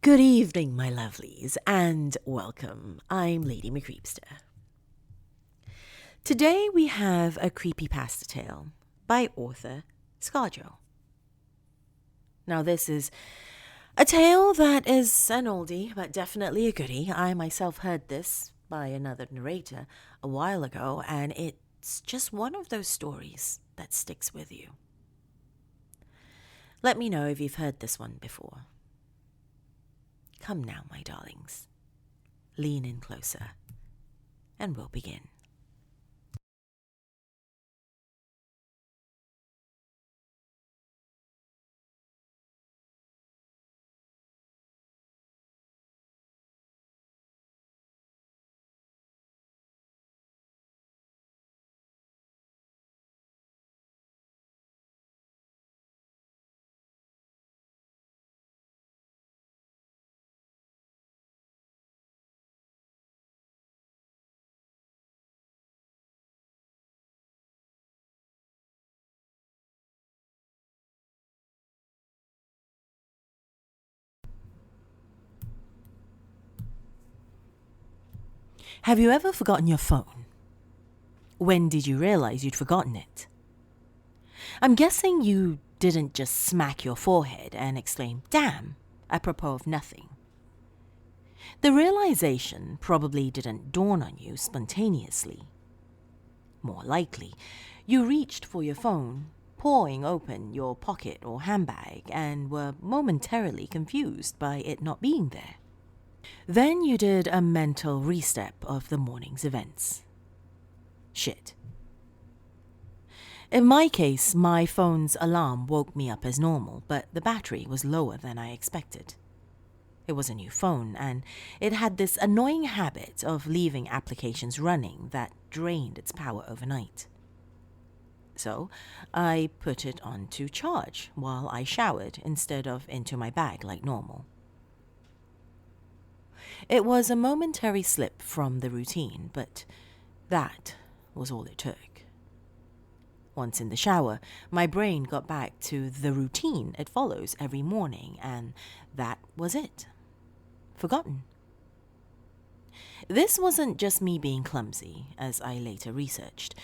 Good evening, my lovelies, and welcome. I'm Lady Creepypasta. Today we have a creepypasta tale by author Skarjo. Now this is a tale that is an oldie, but definitely a goodie. I myself heard this by another narrator a while ago, and it's just one of those stories that sticks with you. Let me know if you've heard this one before. Come now, my darlings. Lean in closer, and we'll begin. Have you ever forgotten your phone? When did you realize you'd forgotten it? I'm guessing you didn't just smack your forehead and exclaim, "Damn," apropos of nothing. The realization probably didn't dawn on you spontaneously. More likely, you reached for your phone, pawing open your pocket or handbag, and were momentarily confused by it not being there. Then you did a mental restep of the morning's events. Shit. In my case, my phone's alarm woke me up as normal, but the battery was lower than I expected. It was a new phone, and it had this annoying habit of leaving applications running that drained its power overnight. So, I put it onto charge while I showered instead of into my bag like normal. It was a momentary slip from the routine, but that was all it took. Once in the shower, my brain got back to the routine it follows every morning, and that was it. Forgotten. This wasn't just me being clumsy, as I later researched.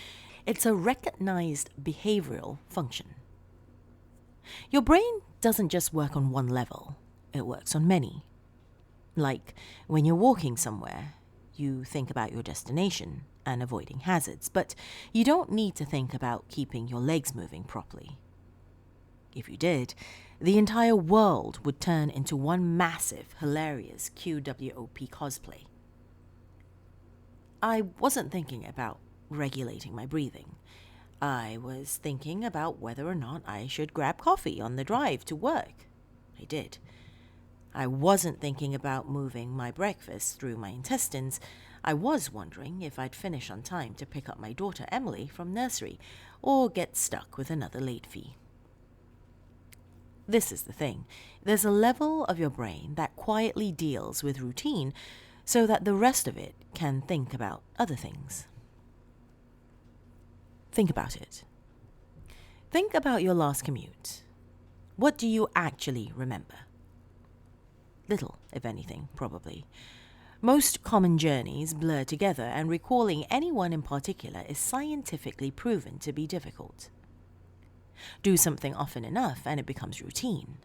It's a recognized behavioral function. Your brain doesn't just work on one level, it works on many. Like when you're walking somewhere, you think about your destination and avoiding hazards, but you don't need to think about keeping your legs moving properly. If you did, the entire world would turn into one massive, hilarious QWOP cosplay. I wasn't thinking about regulating my breathing. I was thinking about whether or not I should grab coffee on the drive to work. I did. I wasn't thinking about moving my breakfast through my intestines. I was wondering if I'd finish on time to pick up my daughter Emily from nursery or get stuck with another late fee. This is the thing. There's a level of your brain that quietly deals with routine so that the rest of it can think about other things. Think about it. Think about your last commute. What do you actually remember? Little, if anything, probably. Most common journeys blur together, and recalling anyone in particular is scientifically proven to be difficult. Do something often enough and it becomes routine.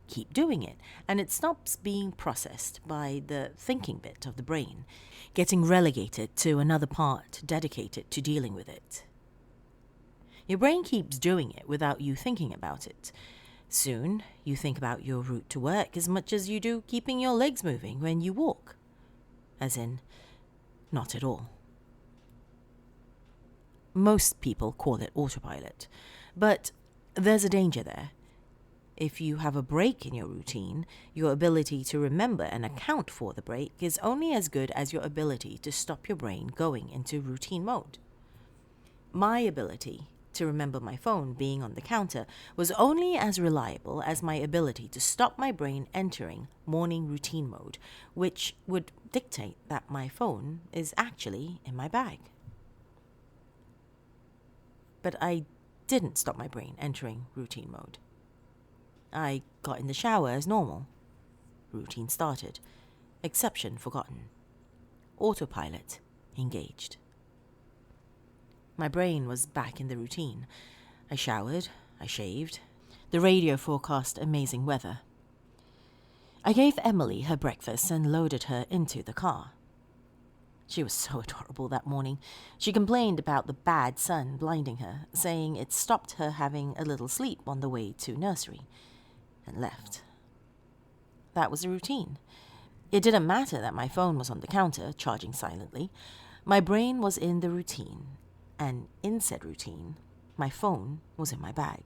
Keep doing it, and it stops being processed by the thinking bit of the brain, getting relegated to another part dedicated to dealing with it. Your brain keeps doing it without you thinking about it. Soon, you think about your route to work as much as you do keeping your legs moving when you walk. As in, not at all. Most people call it autopilot, but there's a danger there. If you have a break in your routine, your ability to remember and account for the break is only as good as your ability to stop your brain going into routine mode. My ability to remember my phone being on the counter was only as reliable as my ability to stop my brain entering morning routine mode, which would dictate that my phone is actually in my bag. But I didn't stop my brain entering routine mode. I got in the shower as normal. routine started. Exception forgotten. Autopilot engaged. My brain was back in the routine. I showered, I shaved. The radio forecast amazing weather. I gave Emily her breakfast and loaded her into the car. She was so adorable that morning. She complained about the bad sun blinding her, saying it stopped her having a little sleep on the way to nursery, and left. That was a routine. It didn't matter that my phone was on the counter, charging silently. My brain was in the routine, and in said routine, my phone was in my bag.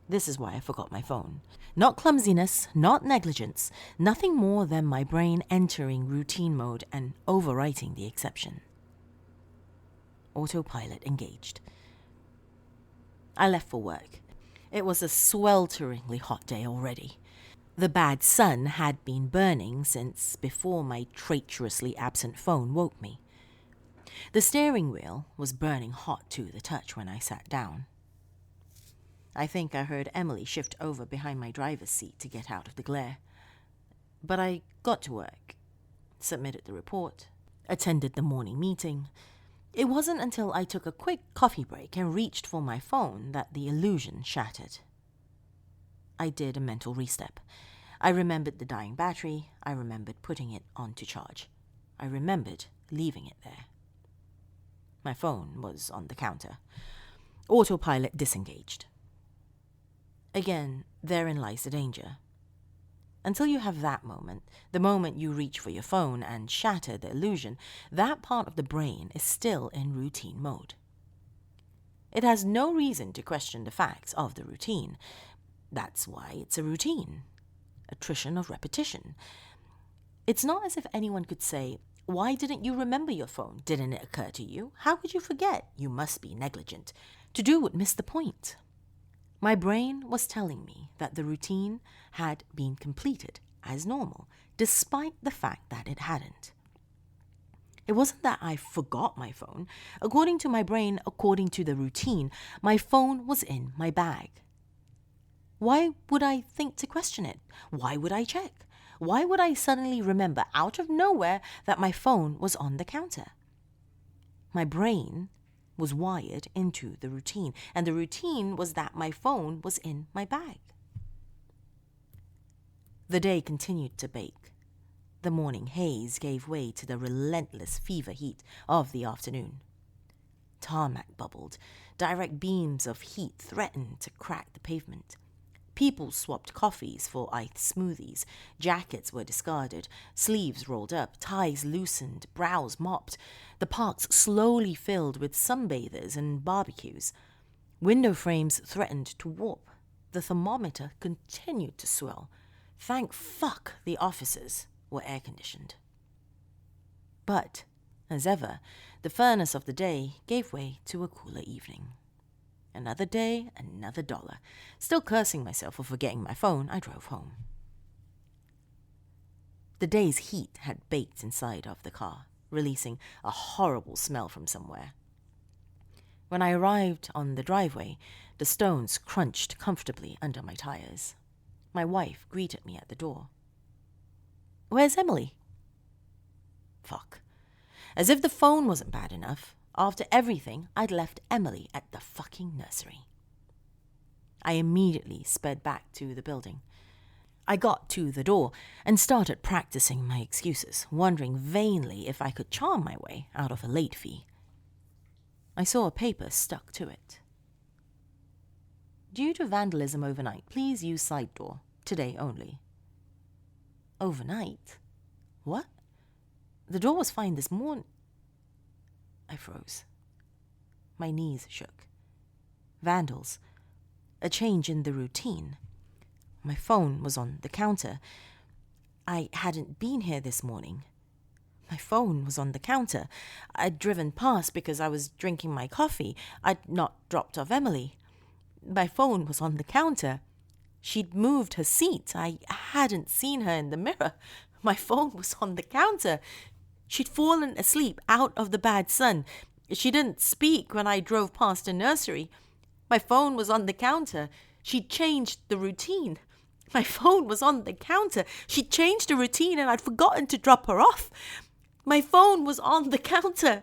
This is why I forgot my phone. Not clumsiness, not negligence, nothing more than my brain entering routine mode and overwriting the exception. Autopilot engaged. I left for work. It was a swelteringly hot day already. The bad sun had been burning since before my traitorously absent phone woke me. The steering wheel was burning hot to the touch when I sat down. I think I heard Emily shift over behind my driver's seat to get out of the glare. But I got to work, submitted the report, attended the morning meeting. It wasn't until I took a quick coffee break and reached for my phone that the illusion shattered. I did a mental restep. I remembered the dying battery. I remembered putting it on to charge. I remembered leaving it there. My phone was on the counter. Autopilot disengaged. Again, therein lies the danger. Until you have that moment, the moment you reach for your phone and shatter the illusion, that part of the brain is still in routine mode. It has no reason to question the facts of the routine. That's why it's a routine. Attrition of repetition. It's not as if anyone could say, "Why didn't you remember your phone? Didn't it occur to you? How could you forget? You must be negligent." To do would miss the point. My brain was telling me that the routine had been completed as normal, despite the fact that it hadn't. It wasn't that I forgot my phone. According to my brain, according to the routine, my phone was in my bag. Why would I think to question it? Why would I check? Why would I suddenly remember out of nowhere that my phone was on the counter? My brain was wired into the routine, and the routine was that my phone was in my bag. The day continued to bake. The morning haze gave way to the relentless fever heat of the afternoon. Tarmac bubbled. Direct beams of heat threatened to crack the pavement. People swapped coffees for iced smoothies. Jackets were discarded, sleeves rolled up, ties loosened, brows mopped. The parks slowly filled with sunbathers and barbecues. Window frames threatened to warp. The thermometer continued to swell. Thank fuck the offices were air-conditioned. But, as ever, the furnace of the day gave way to a cooler evening. Another day, another dollar. Still cursing myself for forgetting my phone, I drove home. The day's heat had baked inside of the car, releasing a horrible smell from somewhere. When I arrived on the driveway, the stones crunched comfortably under my tires. My wife greeted me at the door. "Where's Emily?" Fuck. As if the phone wasn't bad enough. After everything, I'd left Emily at the fucking nursery. I immediately sped back to the building. I got to the door and started practicing my excuses, wondering vainly if I could charm my way out of a late fee. I saw a paper stuck to it. "Due to vandalism overnight, please use side door. Today only." Overnight? What? The door was fine this morning. I froze. My knees shook. Vandals. A change in the routine. My phone was on the counter. I hadn't been here this morning. My phone was on the counter. I'd driven past because I was drinking my coffee. I'd not dropped off Emily. My phone was on the counter. She'd moved her seat. I hadn't seen her in the mirror. My phone was on the counter. She'd fallen asleep out of the bad sun. She didn't speak when I drove past the nursery. My phone was on the counter. She'd changed the routine. My phone was on the counter. She'd changed a routine and I'd forgotten to drop her off. My phone was on the counter.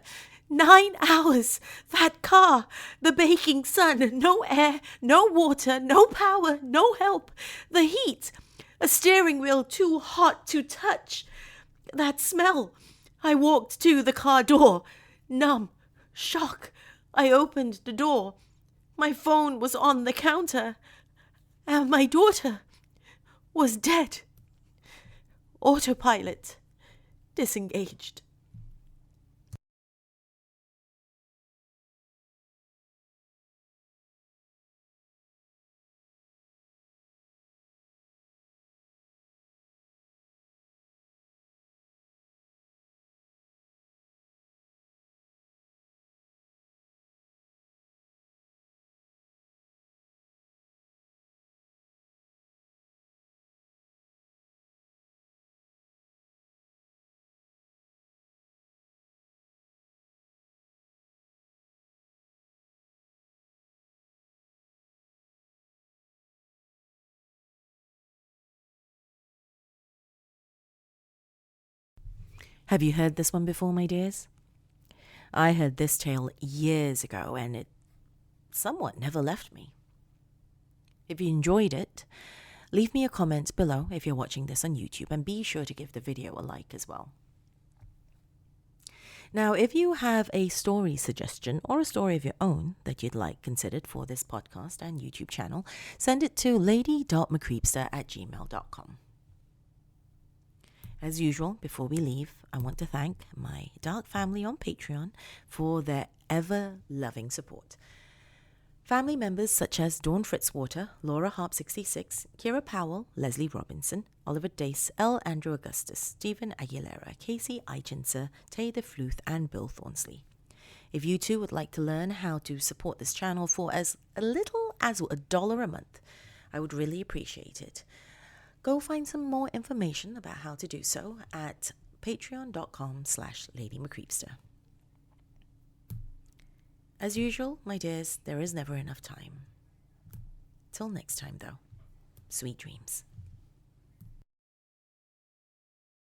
9 hours. That car. The baking sun. No air, no water, no power, no help. The heat. A steering wheel too hot to touch. That smell. I walked to the car door. Numb. Shock. I opened the door. My phone was on the counter. And my daughter was dead. Autopilot. Disengaged. Have you heard this one before, my dears? I heard this tale years ago and it somewhat never left me. If you enjoyed it, leave me a comment below if you're watching this on YouTube and be sure to give the video a like as well. Now, if you have a story suggestion or a story of your own that you'd like considered for this podcast and YouTube channel, send it to lady.mccreepster@gmail.com. As usual, before we leave, I want to thank my dark family on Patreon for their ever-loving support. Family members such as Dawn Fritzwater, Laura Harp66, Kira Powell, Leslie Robinson, Oliver Dace, L. Andrew Augustus, Stephen Aguilera, Casey Eichenser, Tay the Fluth, and Bill Thornsley. If you too would like to learn how to support this channel for as little as $1 a month, I would really appreciate it. Go find some more information about how to do so at patreon.com/ladymccreepster. As usual, my dears, there is never enough time. Till next time, though, sweet dreams.